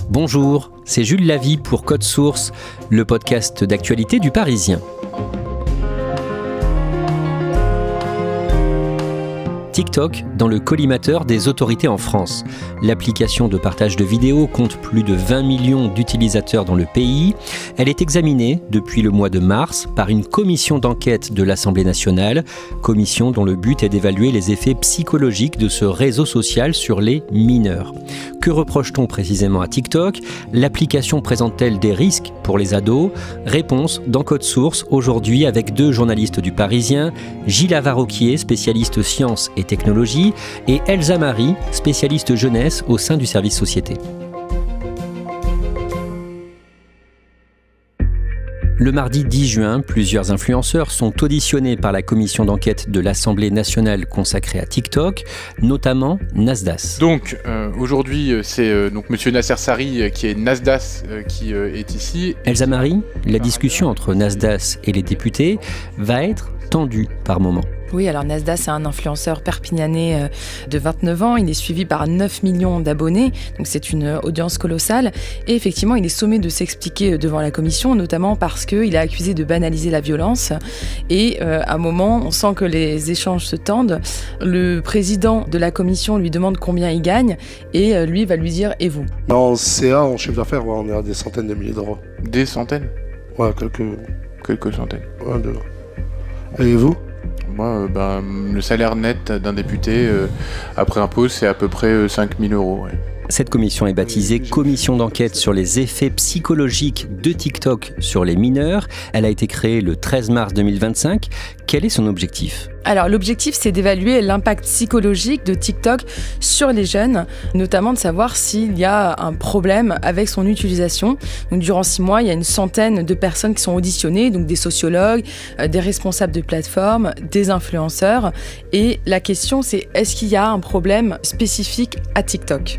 Bonjour, c'est Jules Lavie pour Code Source, le podcast d'actualité du Parisien. TikTok dans le collimateur des autorités en France. L'application de partage de vidéos compte plus de 20 millions d'utilisateurs dans le pays. Elle est examinée depuis le mois de mars par une commission d'enquête de l'Assemblée nationale, commission dont le but est d'évaluer les effets psychologiques de ce réseau social sur les mineurs. Que reproche-t-on précisément à TikTok ? L'application présente-t-elle des risques pour les ados ? Réponse dans Code Source, aujourd'hui avec deux journalistes du Parisien, Gilles Avaroquier, spécialiste sciences et technologie, et Elsa Marie, spécialiste jeunesse au sein du service société. Le mardi 10 juin, plusieurs influenceurs sont auditionnés par la commission d'enquête de l'Assemblée nationale consacrée à TikTok, notamment Nasdaq. Donc aujourd'hui, c'est Monsieur Nasser Sari qui est Nasdaq qui est ici. Elsa Marie, la discussion entre Nasdaq et les députés va être tendue par moments. Oui, alors Nasdaq, c'est un influenceur perpignanais de 29 ans. Il est suivi par 9 millions d'abonnés, donc c'est une audience colossale. Et effectivement, il est sommé de s'expliquer devant la commission, notamment parce qu'il est accusé de banaliser la violence. Et à un moment, on sent que les échanges se tendent. Le président de la commission lui demande combien il gagne, et lui va lui dire « et vous ?» En CA, en chiffre d'affaires, on est à des centaines de milliers d'euros. Des centaines ? Ouais, Quelques centaines. Ouais, deux. Et vous ? Moi, le salaire net d'un député, après impôt, c'est à peu près 5 000 €. Ouais. Cette commission est baptisée Commission d'enquête sur les effets psychologiques de TikTok sur les mineurs. Elle a été créée le 13 mars 2025. Quel est son objectif ? Alors l'objectif, c'est d'évaluer l'impact psychologique de TikTok sur les jeunes, notamment de savoir s'il y a un problème avec son utilisation. Donc, durant 6 mois, il y a une centaine de personnes qui sont auditionnées, donc des sociologues, des responsables de plateformes, des influenceurs. Et la question, c'est est-ce qu'il y a un problème spécifique à TikTok ?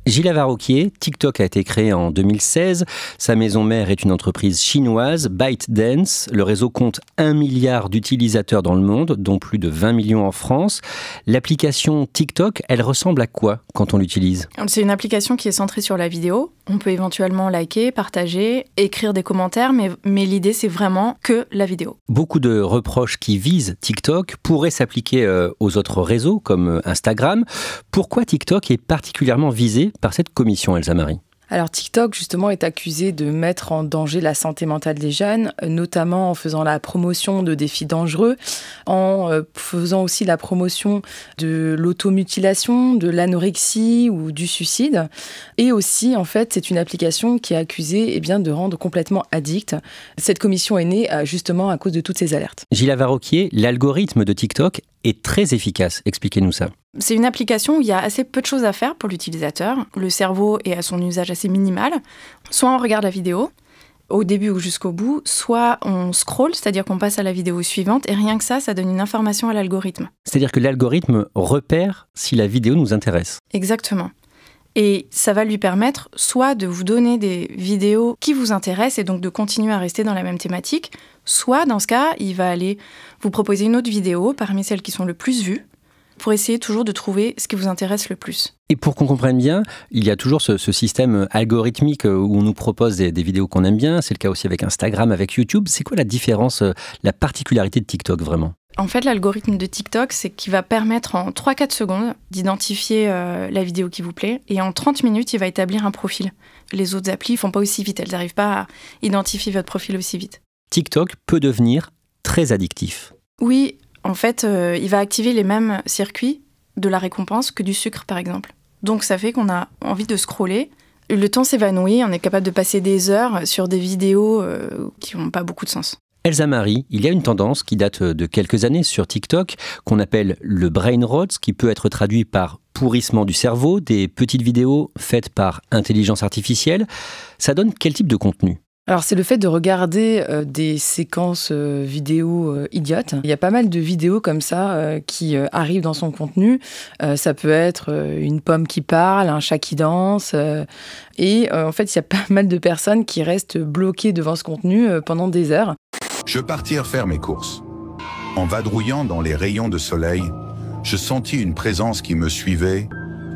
Gilles Avaroquier, TikTok a été créé en 2016. Sa maison mère est une entreprise chinoise, ByteDance. Le réseau compte 1 milliard d'utilisateurs dans le monde, dont plus de 20 millions en France. L'application TikTok, elle ressemble à quoi quand on l'utilise ? C'est une application qui est centrée sur la vidéo. On peut éventuellement liker, partager, écrire des commentaires, mais l'idée, c'est vraiment que la vidéo. Beaucoup de reproches qui visent TikTok pourraient s'appliquer aux autres réseaux, comme Instagram. Pourquoi TikTok est particulièrement visé par cette commission, Elsa Marie ? Alors TikTok, justement, est accusé de mettre en danger la santé mentale des jeunes, notamment en faisant la promotion de défis dangereux, en faisant aussi la promotion de l'automutilation, de l'anorexie ou du suicide. Et aussi, en fait, c'est une application qui est accusée de rendre complètement addict. Cette commission est née justement à cause de toutes ces alertes. Gilles Avaroquier, l'algorithme de TikTok est très efficace. Expliquez-nous ça. C'est une application où il y a assez peu de choses à faire pour l'utilisateur. Le cerveau est à son usage assez minimal. Soit on regarde la vidéo, au début ou jusqu'au bout, soit on scrolle, c'est-à-dire qu'on passe à la vidéo suivante, et rien que ça donne une information à l'algorithme. C'est-à-dire que l'algorithme repère si la vidéo nous intéresse. Exactement. Et ça va lui permettre soit de vous donner des vidéos qui vous intéressent et donc de continuer à rester dans la même thématique, soit dans ce cas, il va aller vous proposer une autre vidéo parmi celles qui sont le plus vues, pour essayer toujours de trouver ce qui vous intéresse le plus. Et pour qu'on comprenne bien, il y a toujours ce système algorithmique où on nous propose des vidéos qu'on aime bien. C'est le cas aussi avec Instagram, avec YouTube. C'est quoi la différence, la particularité de TikTok vraiment ? En fait, l'algorithme de TikTok, c'est qu'il va permettre en 3-4 secondes d'identifier la vidéo qui vous plaît. Et en 30 minutes, il va établir un profil. Les autres applis ne font pas aussi vite. Elles n'arrivent pas à identifier votre profil aussi vite. TikTok peut devenir très addictif. Oui. En fait, il va activer les mêmes circuits de la récompense que du sucre, par exemple. Donc, ça fait qu'on a envie de scroller. Le temps s'évanouit, on est capable de passer des heures sur des vidéos qui n'ont pas beaucoup de sens. Elsa Marie, il y a une tendance qui date de quelques années sur TikTok, qu'on appelle le brain rot, qui peut être traduit par pourrissement du cerveau, des petites vidéos faites par intelligence artificielle. Ça donne quel type de contenu ? Alors c'est le fait de regarder des séquences vidéo idiotes. Il y a pas mal de vidéos comme ça qui arrivent dans son contenu. Ça peut être une pomme qui parle, un chat qui danse. Et en fait, il y a pas mal de personnes qui restent bloquées devant ce contenu pendant des heures. Je partis faire mes courses. En vadrouillant dans les rayons de soleil, je sentis une présence qui me suivait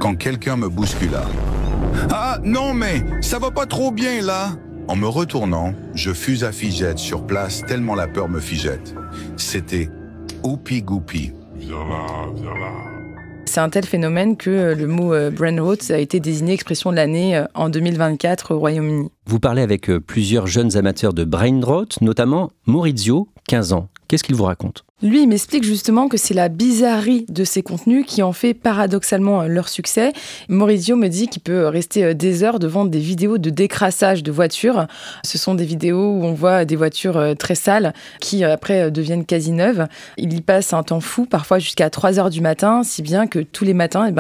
quand quelqu'un me bouscula. « Ah, non mais, ça va pas trop bien là !» En me retournant, je fus à figette sur place tellement la peur me figette. C'était Oupi Goupi. Viens là, viens là. C'est un tel phénomène que le mot brain rot a été désigné expression de l'année en 2024 au Royaume-Uni. Vous parlez avec plusieurs jeunes amateurs de brain rot, notamment Maurizio, 15 ans. Qu'est-ce qu'il vous raconte ? Lui, il m'explique justement que c'est la bizarrerie de ces contenus qui en fait paradoxalement leur succès. Maurizio me dit qu'il peut rester des heures devant des vidéos de décrassage de voitures. Ce sont des vidéos où on voit des voitures très sales qui après deviennent quasi neuves. Il y passe un temps fou, parfois jusqu'à 3h du matin, si bien que tous les matins,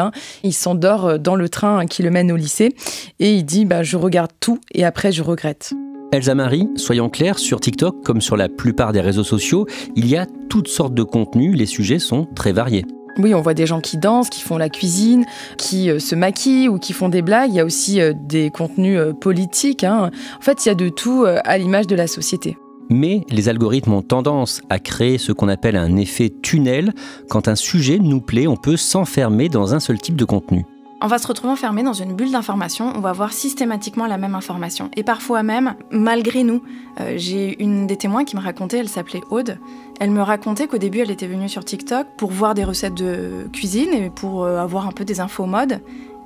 il s'endort dans le train qui le mène au lycée. Et il dit je regarde tout et après je regrette. Elsa Marie, soyons clairs, sur TikTok, comme sur la plupart des réseaux sociaux, il y a toutes sortes de contenus, les sujets sont très variés. Oui, on voit des gens qui dansent, qui font la cuisine, qui se maquillent ou qui font des blagues. Il y a aussi des contenus politiques. En fait, il y a de tout à l'image de la société. Mais les algorithmes ont tendance à créer ce qu'on appelle un effet tunnel. Quand un sujet nous plaît, on peut s'enfermer dans un seul type de contenu. On va se retrouver enfermé dans une bulle d'information, on va voir systématiquement la même information. Et parfois même, malgré nous. J'ai une des témoins qui me racontait, elle s'appelait Aude. Elle me racontait qu'au début, elle était venue sur TikTok pour voir des recettes de cuisine et pour avoir un peu des infos mode.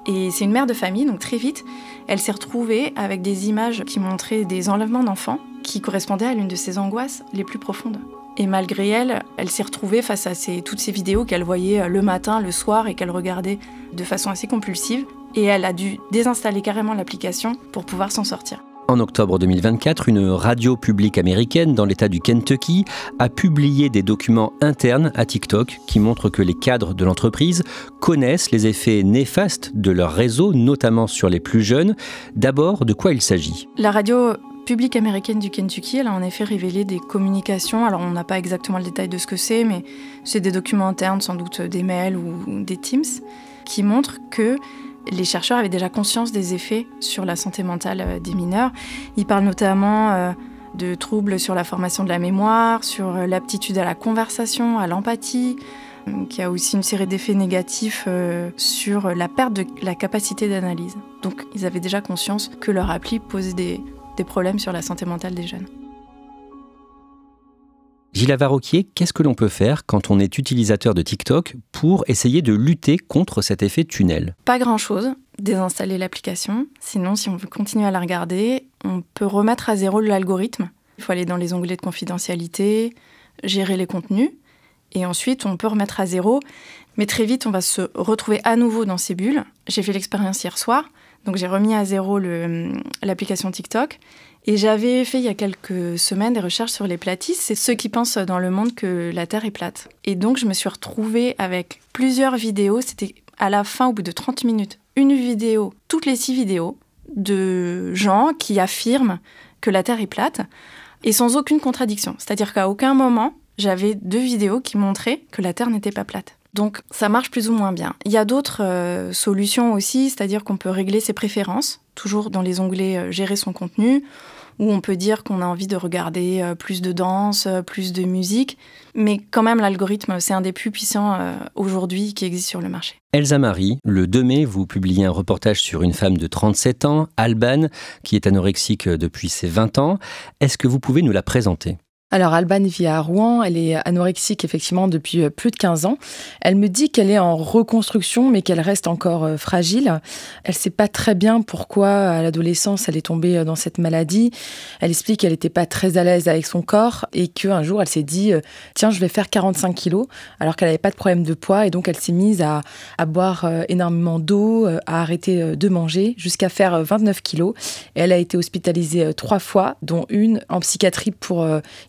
Et c'est une mère de famille, donc très vite, elle s'est retrouvée avec des images qui montraient des enlèvements d'enfants qui correspondaient à l'une de ses angoisses les plus profondes. Et malgré elle, elle s'est retrouvée face à toutes ces vidéos qu'elle voyait le matin, le soir et qu'elle regardait de façon assez compulsive. Et elle a dû désinstaller carrément l'application pour pouvoir s'en sortir. En octobre 2024, une radio publique américaine dans l'État du Kentucky a publié des documents internes à TikTok qui montrent que les cadres de l'entreprise connaissent les effets néfastes de leur réseau, notamment sur les plus jeunes. D'abord, de quoi il s'agit ? La radio publique américaine du Kentucky, elle a en effet révélé des communications. Alors on n'a pas exactement le détail de ce que c'est, mais c'est des documents internes, sans doute des mails ou des Teams, qui montrent que les chercheurs avaient déjà conscience des effets sur la santé mentale des mineurs. Ils parlent notamment de troubles sur la formation de la mémoire, sur l'aptitude à la conversation, à l'empathie, qui a aussi une série d'effets négatifs sur la perte de la capacité d'analyse. Donc ils avaient déjà conscience que leur appli posait des problèmes sur la santé mentale des jeunes. Gilles Varroquier, qu'est-ce que l'on peut faire quand on est utilisateur de TikTok pour essayer de lutter contre cet effet tunnel ? Pas grand-chose. Désinstaller l'application. Sinon, si on veut continuer à la regarder, on peut remettre à zéro l'algorithme. Il faut aller dans les onglets de confidentialité, gérer les contenus, et ensuite on peut remettre à zéro. Mais très vite, on va se retrouver à nouveau dans ces bulles. J'ai fait l'expérience hier soir, donc j'ai remis à zéro l'application TikTok. Et j'avais fait il y a quelques semaines des recherches sur les platistes. C'est ceux qui pensent dans le monde que la Terre est plate. Et donc je me suis retrouvée avec plusieurs vidéos. C'était à la fin, au bout de 30 minutes, une vidéo, toutes les 6 vidéos de gens qui affirment que la Terre est plate et sans aucune contradiction. C'est-à-dire qu'à aucun moment, j'avais 2 vidéos qui montraient que la Terre n'était pas plate. Donc ça marche plus ou moins bien. Il y a d'autres solutions aussi, c'est-à-dire qu'on peut régler ses préférences, toujours dans les onglets gérer son contenu, où on peut dire qu'on a envie de regarder plus de danse, plus de musique. Mais quand même, l'algorithme, c'est un des plus puissants aujourd'hui qui existe sur le marché. Elsa Marie, le 2 mai, vous publiez un reportage sur une femme de 37 ans, Alban, qui est anorexique depuis ses 20 ans. Est-ce que vous pouvez nous la présenter ? Alors Alban vit à Rouen, elle est anorexique effectivement depuis plus de 15 ans. Elle me dit qu'elle est en reconstruction mais qu'elle reste encore fragile. Elle ne sait pas très bien pourquoi à l'adolescence elle est tombée dans cette maladie. Elle explique qu'elle n'était pas très à l'aise avec son corps et qu'un jour elle s'est dit « Tiens, je vais faire 45 kilos » alors qu'elle n'avait pas de problème de poids et donc elle s'est mise à boire énormément d'eau, à arrêter de manger jusqu'à faire 29 kilos. Et elle a été hospitalisée 3 fois, dont une en psychiatrie pour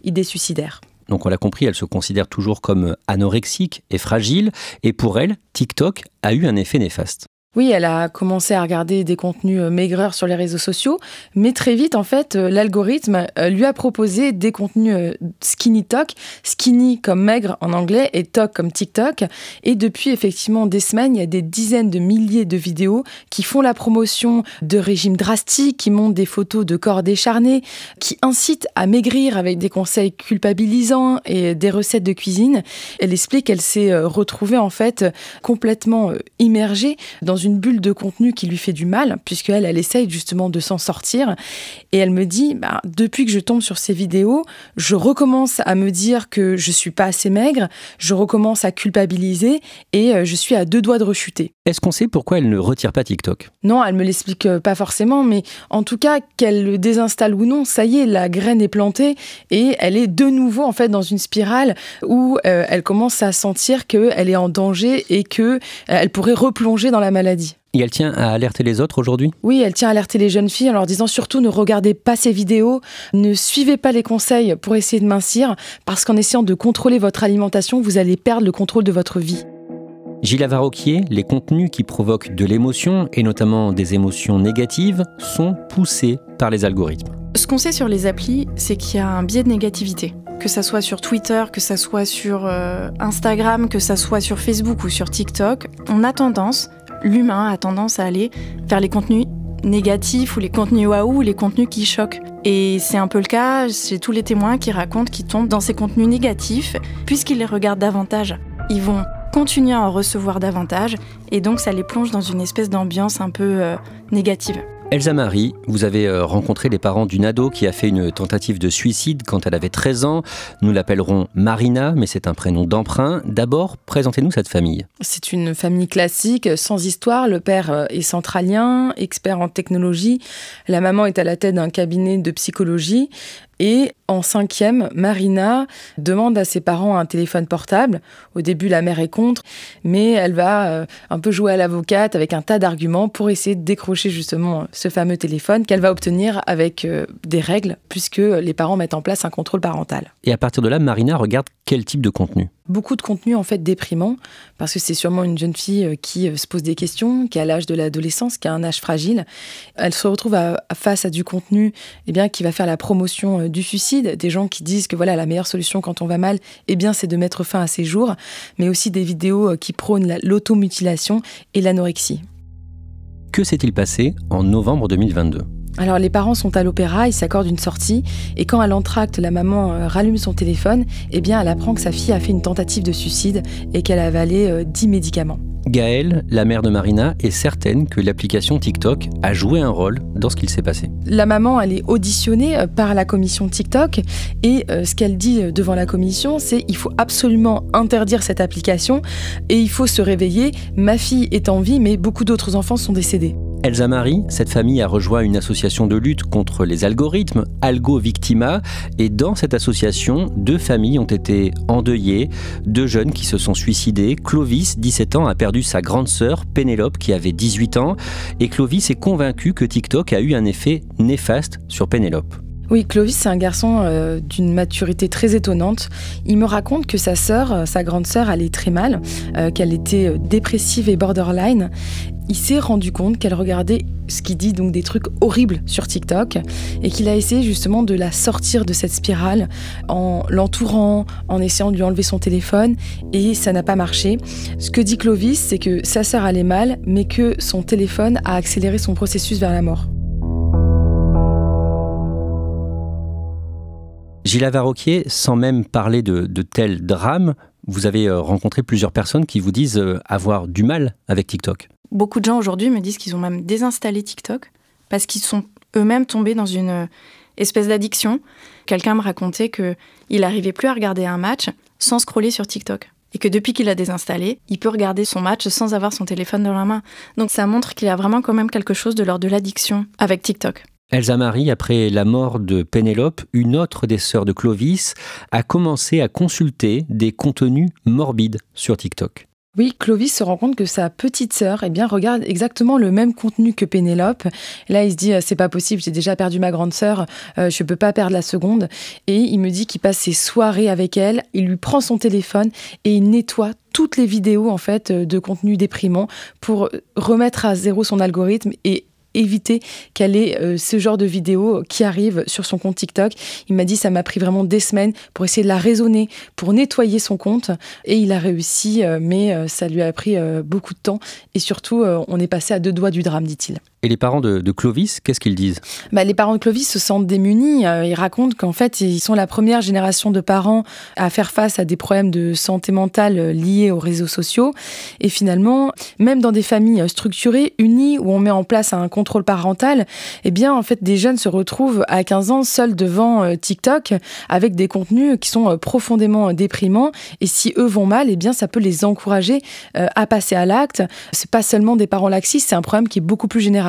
idées suicidaires. Donc on l'a compris, elle se considère toujours comme anorexique et fragile. Et pour elle, TikTok a eu un effet néfaste. Oui, elle a commencé à regarder des contenus maigreurs sur les réseaux sociaux, mais très vite, en fait, l'algorithme lui a proposé des contenus skinny talk, skinny comme maigre en anglais et talk comme TikTok. Et depuis, effectivement, des semaines, il y a des dizaines de milliers de vidéos qui font la promotion de régimes drastiques, qui montrent des photos de corps décharnés, qui incitent à maigrir avec des conseils culpabilisants et des recettes de cuisine. Elle explique qu'elle s'est retrouvée, en fait, complètement immergée dans une une bulle de contenu qui lui fait du mal, puisqu'elle essaye justement de s'en sortir. Et elle me dit, depuis que je tombe sur ces vidéos, je recommence à me dire que je suis pas assez maigre, je recommence à culpabiliser et je suis à 2 doigts de rechuter. Est-ce qu'on sait pourquoi elle ne retire pas TikTok ? Non, elle me l'explique pas forcément, mais en tout cas, qu'elle le désinstalle ou non, ça y est, la graine est plantée et elle est de nouveau en fait dans une spirale où elle commence à sentir qu'elle est en danger et qu'elle pourrait replonger dans la maladie. Et elle tient à alerter les autres aujourd'hui ? Oui, elle tient à alerter les jeunes filles en leur disant surtout ne regardez pas ces vidéos, ne suivez pas les conseils pour essayer de mincir, parce qu'en essayant de contrôler votre alimentation, vous allez perdre le contrôle de votre vie. Gilles Varroquier, les contenus qui provoquent de l'émotion, et notamment des émotions négatives, sont poussés par les algorithmes. Ce qu'on sait sur les applis, c'est qu'il y a un biais de négativité. Que ça soit sur Twitter, que ça soit sur Instagram, que ça soit sur Facebook ou sur TikTok, l'humain a tendance à aller vers les contenus négatifs ou les contenus waouh ou les contenus qui choquent. Et c'est un peu le cas chez tous les témoins qui racontent qu'ils tombent dans ces contenus négatifs puisqu'ils les regardent davantage. Ils vont continuer à en recevoir davantage et donc ça les plonge dans une espèce d'ambiance un peu négative. Elsa Marie, vous avez rencontré les parents d'une ado qui a fait une tentative de suicide quand elle avait 13 ans. Nous l'appellerons Marina, mais c'est un prénom d'emprunt. D'abord, présentez-nous cette famille. C'est une famille classique, sans histoire. Le père est centralien, expert en technologie. La maman est à la tête d'un cabinet de psychologie. Et en 5e, Marina demande à ses parents un téléphone portable. Au début, la mère est contre, mais elle va un peu jouer à l'avocate avec un tas d'arguments pour essayer de décrocher justement ce fameux téléphone qu'elle va obtenir avec des règles, puisque les parents mettent en place un contrôle parental. Et à partir de là, Marina regarde quel type de contenu ? Beaucoup de contenu en fait déprimant, parce que c'est sûrement une jeune fille qui se pose des questions, qui a l'âge de l'adolescence, qui a un âge fragile. Elle se retrouve face à du contenu qui va faire la promotion du suicide, des gens qui disent que voilà, la meilleure solution quand on va mal, c'est de mettre fin à ses jours, mais aussi des vidéos qui prônent l'automutilation et l'anorexie. Que s'est-il passé en novembre 2022 ? Alors les parents sont à l'opéra, ils s'accordent une sortie et quand à l'entracte, la maman rallume son téléphone, elle apprend que sa fille a fait une tentative de suicide et qu'elle a avalé 10 médicaments. Gaëlle, la mère de Marina, est certaine que l'application TikTok a joué un rôle dans ce qu'il s'est passé. La maman, elle est auditionnée par la commission TikTok et ce qu'elle dit devant la commission, c'est il faut absolument interdire cette application et il faut se réveiller. Ma fille est en vie, mais beaucoup d'autres enfants sont décédés. Elsa Marie, cette famille a rejoint une association de lutte contre les algorithmes, Algo Victima, et dans cette association, 2 familles ont été endeuillées, 2 jeunes qui se sont suicidés. Clovis, 17 ans, a perdu sa grande sœur, Pénélope, qui avait 18 ans, et Clovis est convaincu que TikTok a eu un effet néfaste sur Pénélope. Oui, Clovis, c'est un garçon d'une maturité très étonnante. Il me raconte que sa sœur, sa grande sœur, allait très mal, qu'elle était dépressive et borderline. Il s'est rendu compte qu'elle regardait ce qu'il dit, donc des trucs horribles sur TikTok, et qu'il a essayé justement de la sortir de cette spirale en l'entourant, en essayant de lui enlever son téléphone, et ça n'a pas marché. Ce que dit Clovis, c'est que sa sœur allait mal, mais que son téléphone a accéléré son processus vers la mort. Gilles Varroquier, sans même parler de tels drames, vous avez rencontré plusieurs personnes qui vous disent avoir du mal avec TikTok. Beaucoup de gens aujourd'hui me disent qu'ils ont même désinstallé TikTok parce qu'ils sont eux-mêmes tombés dans une espèce d'addiction. Quelqu'un me racontait qu'il n'arrivait plus à regarder un match sans scroller sur TikTok. Et que depuis qu'il l'a désinstallé, il peut regarder son match sans avoir son téléphone dans la main. Donc ça montre qu'il y a vraiment quand même quelque chose de l'ordre de l'addiction avec TikTok. Elsa Marie, après la mort de Pénélope, une autre des sœurs de Clovis, a commencé à consulter des contenus morbides sur TikTok. Oui, Clovis se rend compte que sa petite sœur regarde exactement le même contenu que Pénélope. Là, il se dit, c'est pas possible, j'ai déjà perdu ma grande sœur, je peux pas perdre la seconde. Et il me dit qu'il passe ses soirées avec elle, il lui prend son téléphone et il nettoie toutes les vidéos en fait de contenu déprimant pour remettre à zéro son algorithme et éviter qu'elle ait ce genre de vidéos qui arrivent sur son compte TikTok. Il m'a dit ça m'a pris vraiment des semaines pour essayer de la raisonner, pour nettoyer son compte et il a réussi mais ça lui a pris beaucoup de temps et surtout on est passé à 2 doigts du drame, dit-il. Et les parents de Clovis, qu'est-ce qu'ils disent ? Les parents de Clovis se sentent démunis. Ils racontent qu'en fait, ils sont la première génération de parents à faire face à des problèmes de santé mentale liés aux réseaux sociaux. Et finalement, même dans des familles structurées, unies, où on met en place un contrôle parental, eh bien, en fait, des jeunes se retrouvent à 15 ans seuls devant TikTok avec des contenus qui sont profondément déprimants. Et si eux vont mal, eh bien, ça peut les encourager à passer à l'acte. C'est pas seulement des parents laxistes, c'est un problème qui est beaucoup plus général.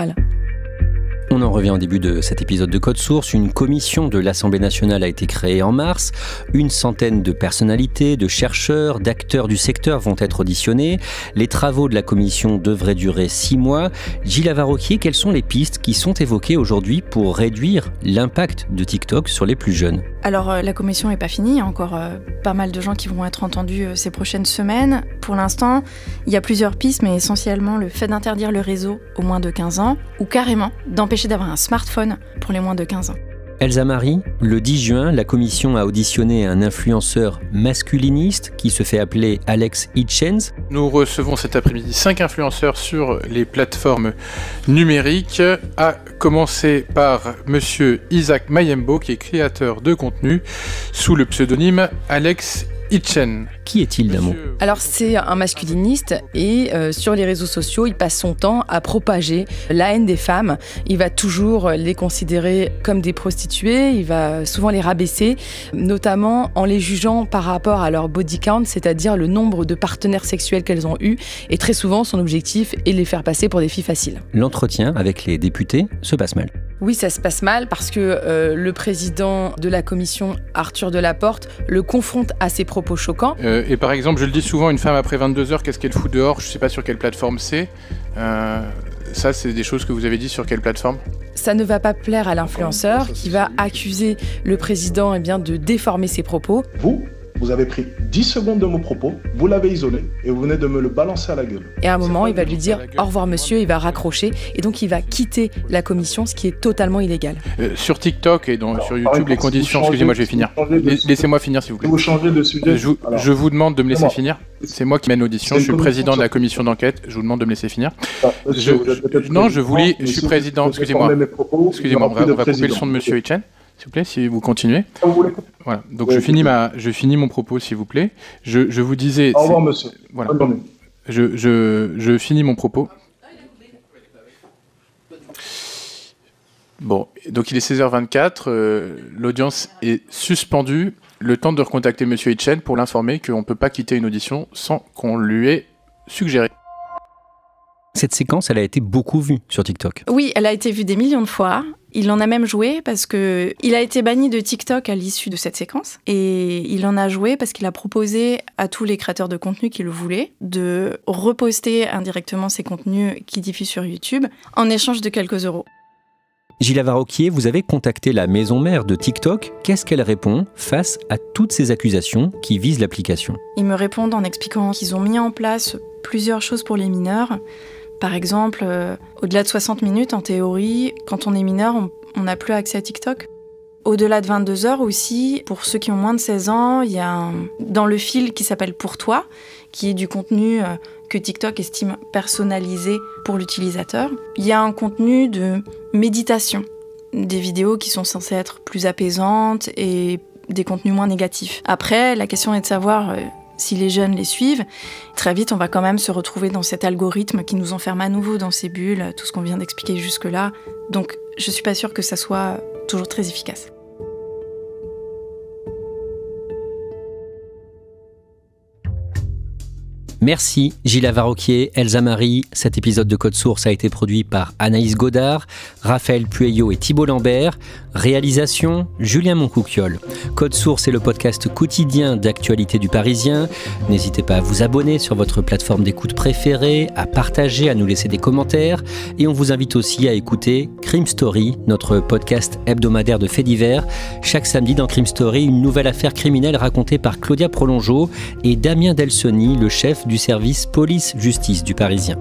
On en revient au début de cet épisode de Code Source. Une commission de l'Assemblée nationale a été créée en mars. Une centaine de personnalités, de chercheurs, d'acteurs du secteur vont être auditionnés. Les travaux de la commission devraient durer 6 mois. Gilles Lavaroquier, quelles sont les pistes qui sont évoquées aujourd'hui pour réduire l'impact de TikTok sur les plus jeunes ? Alors, la commission n'est pas finie. Il y a encore pas mal de gens qui vont être entendus ces prochaines semaines. Pour l'instant, il y a plusieurs pistes, mais essentiellement le fait d'interdire le réseau aux moins de 15 ans ou carrément d'empêcher d'avoir un smartphone pour les moins de 15 ans. Elsa Marie, le 10 juin, la commission a auditionné un influenceur masculiniste qui se fait appeler Alex Hitchens. Nous recevons cet après-midi 5 influenceurs sur les plateformes numériques, à commencer par monsieur Isaac Mayembo, qui est créateur de contenu sous le pseudonyme Alex Hitchens. Qui est-il d'un mot ? Alors c'est un masculiniste et sur les réseaux sociaux, il passe son temps à propager la haine des femmes. Il va toujours les considérer comme des prostituées, il va souvent les rabaisser, notamment en les jugeant par rapport à leur body count, c'est-à-dire le nombre de partenaires sexuels qu'elles ont eu. Et très souvent, son objectif est de les faire passer pour des filles faciles. L'entretien avec les députés se passe mal. Oui, ça se passe mal parce que le président de la commission, Arthur Delaporte, le confronte à ses propos choquants. Et par exemple, je le dis souvent, une femme après 22h, qu'est-ce qu'elle fout dehors ? Je ne sais pas sur quelle plateforme c'est. Ça, c'est des choses que vous avez dit sur quelle plateforme ? Ça ne va pas plaire à l'influenceur qui va accuser le président de déformer ses propos. Vous avez pris 10 secondes de mon propos, vous l'avez isolé et vous venez de me le balancer à la gueule. Et à un moment, il va lui dire « Au revoir monsieur », il va raccrocher et donc il va quitter la commission, ce qui est totalement illégal. Sur TikTok et sur YouTube, les conditions... Excusez-moi, je vais finir. Laissez-moi finir, s'il vous plaît. Vous changez de sujet. Je vous demande de me laisser finir. C'est moi qui mène l'audition, je suis le président de la commission d'enquête, je vous demande de me laisser finir. Je suis président, excusez-moi, on va couper le son de monsieur Hitchens. S'il vous plaît, si vous continuez. Voilà. Donc je finis mon propos, s'il vous plaît. Je vous disais. Au revoir, monsieur. Voilà. Je finis mon propos. Bon, donc il est 16h24. L'audience est suspendue. Le temps de recontacter monsieur Hitchens pour l'informer qu'on ne peut pas quitter une audition sans qu'on lui ait suggéré. Cette séquence, elle a été beaucoup vue sur TikTok. Oui, elle a été vue des millions de fois. Il en a même joué parce qu'il a été banni de TikTok à l'issue de cette séquence. Et il en a joué parce qu'il a proposé à tous les créateurs de contenu qui le voulaient de reposter indirectement ces contenus qu'il diffuse sur YouTube en échange de quelques euros. Gilles Lavaroquier, vous avez contacté la maison mère de TikTok. Qu'est-ce qu'elle répond face à toutes ces accusations qui visent l'application ? Ils me répondent en expliquant qu'ils ont mis en place plusieurs choses pour les mineurs. Par exemple, au-delà de 60 minutes, en théorie, quand on est mineur, on n'a plus accès à TikTok. Au-delà de 22 heures aussi, pour ceux qui ont moins de 16 ans, il y a dans le fil qui s'appelle « Pour toi », qui est du contenu que TikTok estime personnalisé pour l'utilisateur. Il y a un contenu de méditation, des vidéos qui sont censées être plus apaisantes et des contenus moins négatifs. Après, la question est de savoir... si les jeunes les suivent, très vite, on va quand même se retrouver dans cet algorithme qui nous enferme à nouveau dans ces bulles, tout ce qu'on vient d'expliquer jusque-là. Donc, je suis pas sûre que ça soit toujours très efficace. Merci Gilles Lavaroquier, Elsa Marie. Cet épisode de Code Source a été produit par Anaïs Godard, Raphaël Pueyo et Thibault Lambert. Réalisation, Julien Moncouquiol. Code Source est le podcast quotidien d'actualité du Parisien. N'hésitez pas à vous abonner sur votre plateforme d'écoute préférée, à partager, à nous laisser des commentaires. Et on vous invite aussi à écouter Crime Story, notre podcast hebdomadaire de faits divers. Chaque samedi dans Crime Story, une nouvelle affaire criminelle racontée par Claudia Prolongeau et Damien Delsoni, le chef du service police-justice du Parisien.